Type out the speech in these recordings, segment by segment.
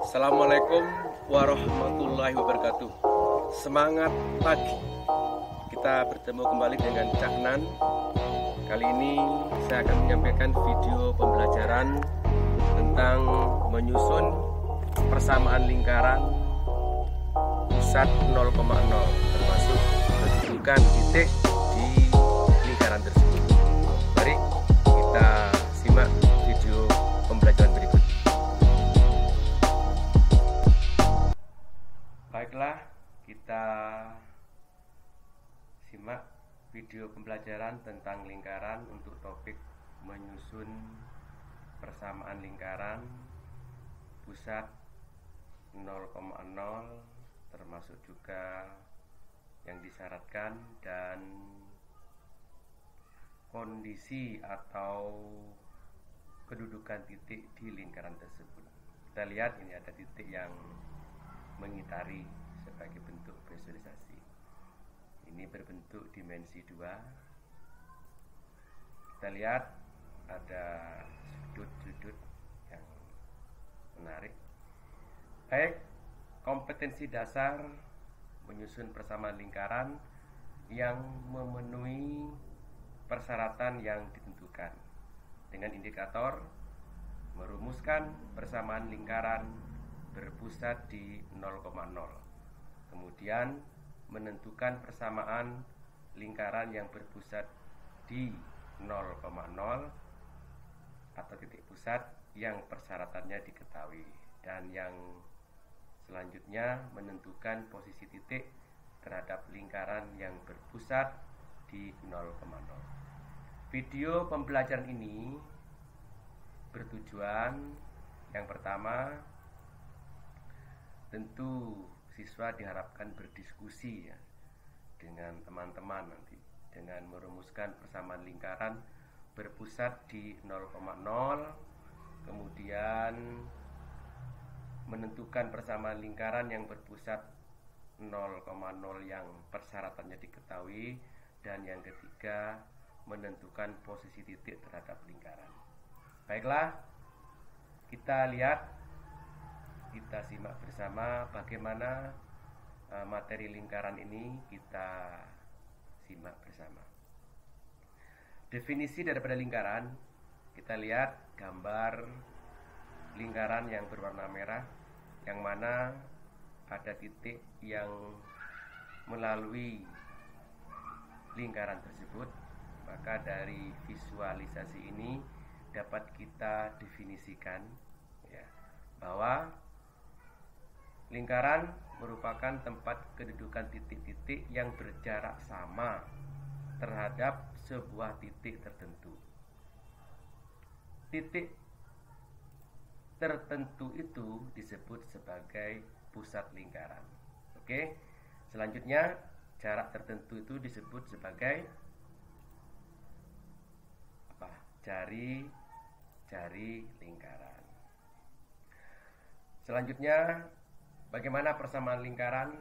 Assalamualaikum warahmatullahi wabarakatuh. Semangat pagi. Kita bertemu kembali dengan Cak Nan. Kali ini saya akan menyampaikan video pembelajaran tentang menyusun persamaan lingkaran pusat 0,0 termasuk kedudukan titik di lingkaran tersebut. Mari kita simak video pembelajaran berikut. Baiklah, kita simak video pembelajaran tentang lingkaran untuk topik menyusun persamaan lingkaran pusat 0,0 termasuk juga yang disyaratkan dan kondisi atau kedudukan titik di lingkaran tersebut. Kita lihat ini ada titik yang mengitari sebagai bentuk visualisasi. Ini berbentuk dimensi 2. Kita lihat ada sudut-sudut yang menarik. Baik, kompetensi dasar menyusun persamaan lingkaran yang memenuhi persyaratan yang ditentukan dengan indikator merumuskan persamaan lingkaran berpusat di 0,0. Kemudian menentukan persamaan lingkaran yang berpusat di 0,0 atau titik pusat yang persyaratannya diketahui. Dan yang selanjutnya menentukan posisi titik terhadap lingkaran yang berpusat di 0,0. Video pembelajaran ini bertujuan yang pertama, tentu siswa diharapkan berdiskusi ya dengan teman-teman nanti dengan merumuskan persamaan lingkaran berpusat di 0,0, kemudian menentukan persamaan lingkaran yang berpusat 0,0 yang persyaratannya diketahui, dan yang ketiga menentukan posisi titik terhadap lingkaran. Baiklah, kita lihat, kita simak bersama bagaimana materi lingkaran ini. Kita simak bersama. Definisi daripada lingkaran, kita lihat gambar lingkaran yang berwarna merah, yang mana ada titik yang melalui lingkaran tersebut. Maka dari visualisasi ini dapat kita definisikan ya, bahwa lingkaran merupakan tempat kedudukan titik-titik yang berjarak sama terhadap sebuah titik tertentu. Titik tertentu itu disebut sebagai pusat lingkaran. Oke. Selanjutnya, jarak tertentu itu disebut sebagai apa? Jari lingkaran. Selanjutnya, bagaimana persamaan lingkaran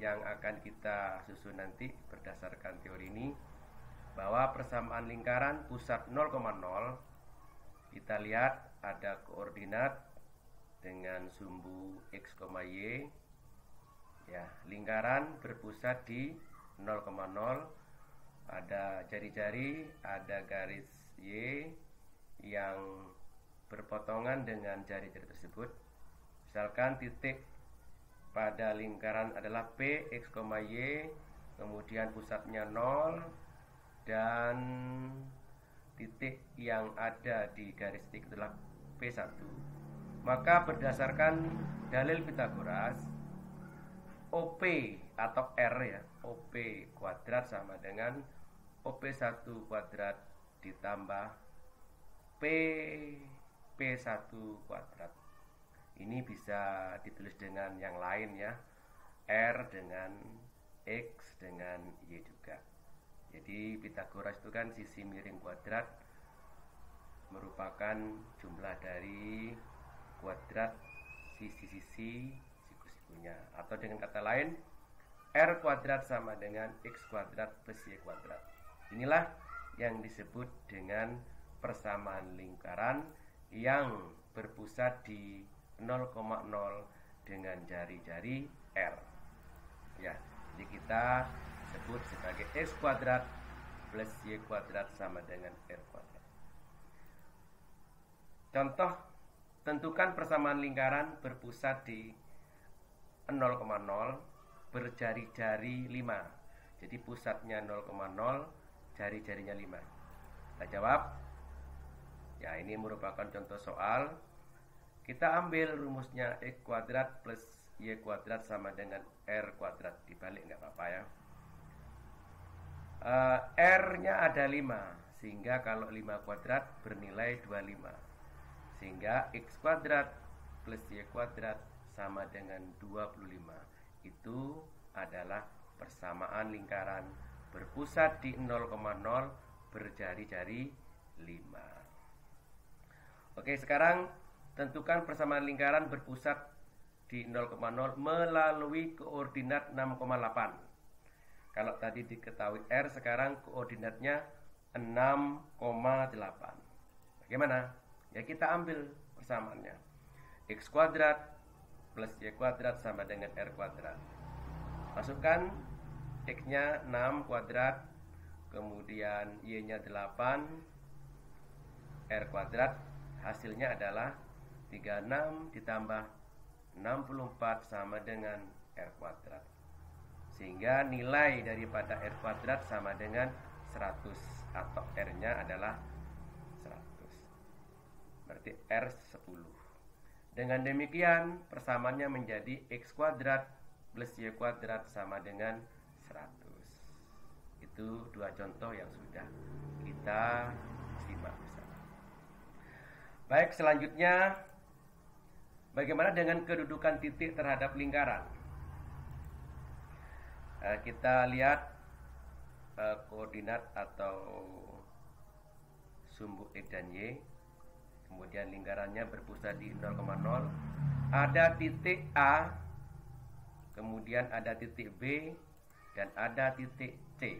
yang akan kita susun nanti berdasarkan teori ini, bahwa persamaan lingkaran pusat 0,0 kita lihat ada koordinat dengan sumbu x, y ya, lingkaran berpusat di 0,0, ada jari-jari, ada garis y yang berpotongan dengan jari-jari tersebut. Misalkan titik pada lingkaran adalah P, X, Y, kemudian pusatnya 0, dan titik yang ada di garis titik adalah P1. Maka berdasarkan dalil Pythagoras, OP atau R ya, OP kuadrat sama dengan OP1 kuadrat ditambah P1 kuadrat. Ini bisa ditulis dengan yang lain ya, R dengan X dengan Y juga. Jadi Pythagoras itu kan sisi miring kuadrat merupakan jumlah dari kuadrat sisi-sisi siku-sikunya. Atau dengan kata lain, R kuadrat sama dengan X kuadrat plus Y kuadrat. Inilah yang disebut dengan persamaan lingkaran yang berpusat di 0,0 dengan jari-jari R. Ya, jadi kita sebut sebagai X kuadrat plus Y kuadrat sama dengan R kuadrat. Contoh, tentukan persamaan lingkaran berpusat di 0,0 berjari-jari 5. Jadi pusatnya 0,0, jari-jarinya 5. Kita jawab. Ya, ini merupakan contoh soal. Kita ambil rumusnya X kuadrat plus Y kuadrat sama dengan R kuadrat. Dibalik nggak apa-apa ya. R-nya ada 5, sehingga kalau 5 kuadrat bernilai 25. Sehingga X kuadrat plus Y kuadrat sama dengan 25. Itu adalah persamaan lingkaran berpusat di 0,0 berjari-jari 5. Oke, sekarang tentukan persamaan lingkaran berpusat di 0,0 melalui koordinat 6,8. Kalau tadi diketahui R, sekarang koordinatnya 6,8. Bagaimana? Ya, kita ambil persamaannya. X kuadrat plus Y kuadrat sama dengan R kuadrat. Masukkan X-nya 6 kuadrat, kemudian Y-nya 8, R kuadrat. Hasilnya adalah 36 ditambah 64 sama dengan R kuadrat. Sehingga nilai daripada R kuadrat sama dengan 100, atau R-nya adalah 100. Berarti R 10. Dengan demikian persamaannya menjadi X kuadrat plus Y kuadrat sama dengan 100. Itu dua contoh yang sudah kita simak bersama. Baik, selanjutnya bagaimana dengan kedudukan titik terhadap lingkaran? Kita lihat koordinat atau sumbu X dan Y. Kemudian lingkarannya berpusat di 0,0. Ada titik A, kemudian ada titik B, dan ada titik C.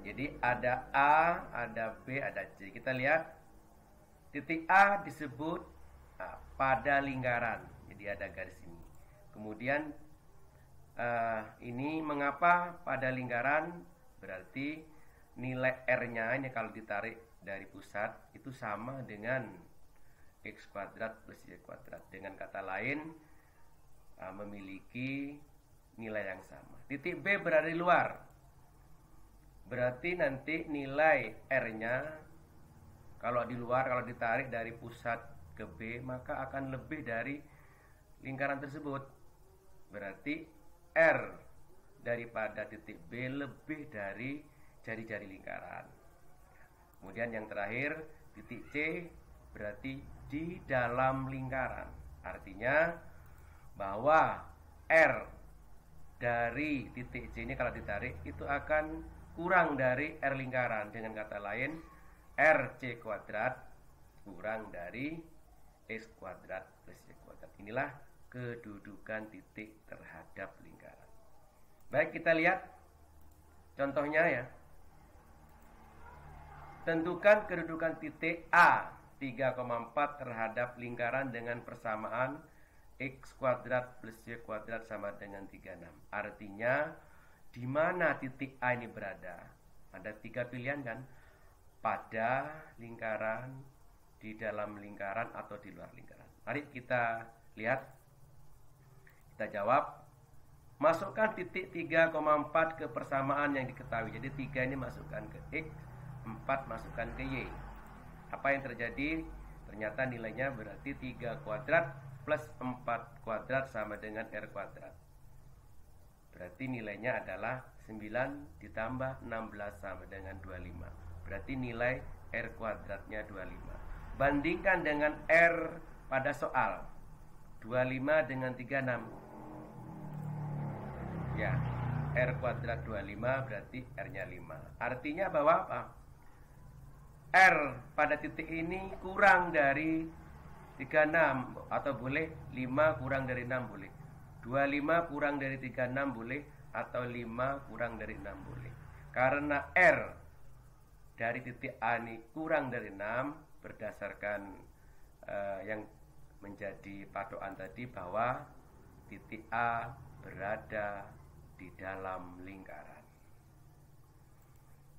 Jadi ada A, ada B, ada C. Kita lihat titik A disebut pada lingkaran. Jadi ada garis ini. Kemudian ini mengapa pada lingkaran? Berarti nilai R-nya ini kalau ditarik dari pusat itu sama dengan X kuadrat plus Y kuadrat. Dengan kata lain, memiliki nilai yang sama. Titik B berada di luar. Berarti nanti nilai R-nya kalau di luar, kalau ditarik dari pusat ke B, maka akan lebih dari lingkaran tersebut. Berarti R daripada titik B lebih dari jari-jari lingkaran. Kemudian yang terakhir, titik C berarti di dalam lingkaran. Artinya bahwa R dari titik C ini kalau ditarik itu akan kurang dari R lingkaran. Dengan kata lain, RC kuadrat kurang dari X kuadrat plus Y kuadrat. Inilah kedudukan titik terhadap lingkaran. Baik, kita lihat contohnya ya. Tentukan kedudukan titik A 3,4 terhadap lingkaran dengan persamaan X kuadrat plus Y kuadrat sama dengan 36. Artinya di mana titik A ini berada? Ada 3 pilihan kan? Pada lingkaran, di dalam lingkaran, atau di luar lingkaran. Mari kita lihat. Kita jawab. Masukkan titik 3,4 ke persamaan yang diketahui. Jadi 3 ini masukkan ke X, 4 masukkan ke Y. Apa yang terjadi? Ternyata nilainya berarti 3 kuadrat plus 4 kuadrat sama dengan R kuadrat. Berarti nilainya adalah 9 ditambah 16 sama dengan 25. Berarti nilai R kuadratnya 25. Bandingkan dengan R pada soal 25 dengan 36. Ya, R kuadrat 25 berarti R-nya 5. Artinya bahwa apa? R pada titik ini kurang dari 36, atau boleh 5 kurang dari 6 boleh. 25 kurang dari 36 boleh, atau 5 kurang dari 6 boleh. Karena R dari titik A ini kurang dari 6 berdasarkan yang menjadi patokan tadi bahwa titik A berada di dalam lingkaran.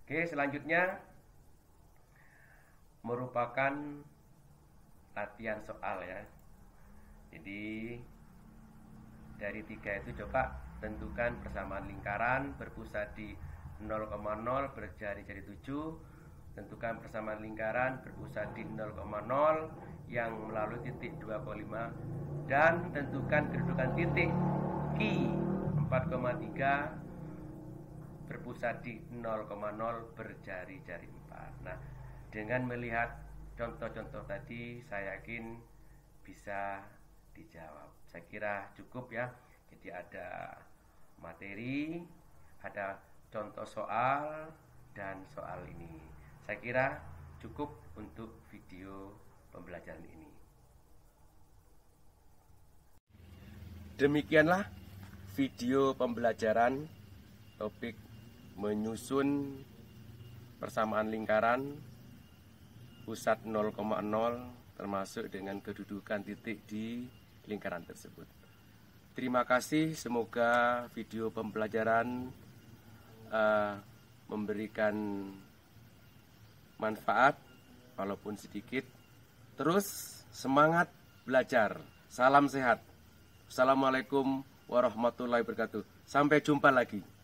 Oke, selanjutnya merupakan latihan soal ya. Jadi dari 3 itu coba tentukan persamaan lingkaran berpusat di 0,0 berjari-jari 7. Tentukan persamaan lingkaran berpusat di 0,0 yang melalui titik 2,5 dan tentukan kedudukan titik Q 4,3 berpusat di 0,0 berjari-jari 4. Nah, dengan melihat contoh-contoh tadi saya yakin bisa dijawab. Saya kira cukup ya. Jadi ada materi, ada contoh soal dan soal ini. Saya kira cukup untuk video pembelajaran ini. Demikianlah video pembelajaran topik menyusun persamaan lingkaran pusat 0,0 termasuk dengan kedudukan titik di lingkaran tersebut. Terima kasih, semoga video pembelajaran memberikan manfaat walaupun sedikit. Terus semangat belajar. Salam sehat. Assalamualaikum warahmatullahi wabarakatuh. Sampai jumpa lagi.